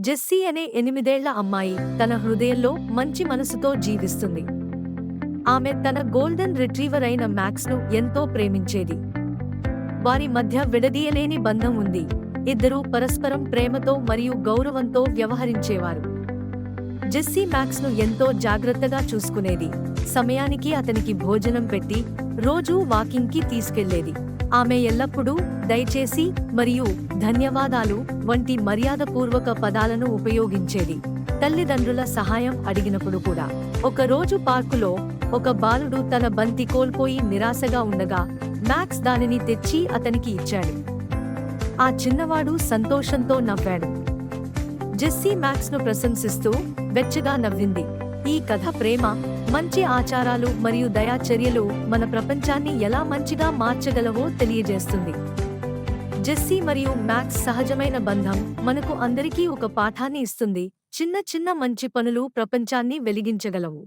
Jessie అనే 8 ఏళ్ల అమ్మాయి తన హృదయంలో మంచి మనసుతో జీవిస్తుంది. ఆమె తన గోల్డెన్ రిట్రీవర్ అయిన మ్యాక్స్ను ఎంతో ప్రేమించేది. వారి మధ్య విడదీయలేని బంధం ఉంది. ఇద్దరూ పరస్పరం ప్రేమతో మరియు గౌరవంతో వ్యవహరించేవారు. జెస్సీ మ్యాక్స్ను ఎంతో జాగ్రత్తగా చూసుకునేది. సమయానికి అతనికి భోజనం పెట్టి రోజూ వాకింగ్కి తీసుకెళ్లేది. ఆమె ఎల్లప్పుడూ దయచేసి మరియు ధన్యవాదాలు వంటి మర్యాదపూర్వక పదాలను ఉపయోగించేది. తల్లిదండ్రుల సహాయం అడిగినప్పుడు కూడా. ఒక రోజు పార్కులో ఒక బాలుడు తన బంతి కోల్పోయి నిరాశగా ఉండగా మ్యాక్స్ దానిని తెచ్చి అతనికి ఇచ్చాడు. ఆ చిన్నవాడు సంతోషంతో నవ్వాడు. జెస్సీ మ్యాక్స్ను ప్రశంసిస్తూ వెచ్చగా నవ్వింది. ఈ కథ ప్రేమ, మంచి ఆచారాలు మరియు దయా చర్యలు మన ప్రపంచాన్ని ఎలా మంచిగా మార్చగలవో తెలియజేస్తుంది. జెస్సీ మరియు మ్యాక్స్ సహజమైన బంధం మనకు అందరికీ ఒక పాఠాన్ని ఇస్తుంది. చిన్న చిన్న మంచి పనులు ప్రపంచాన్ని వెలిగించగలవు.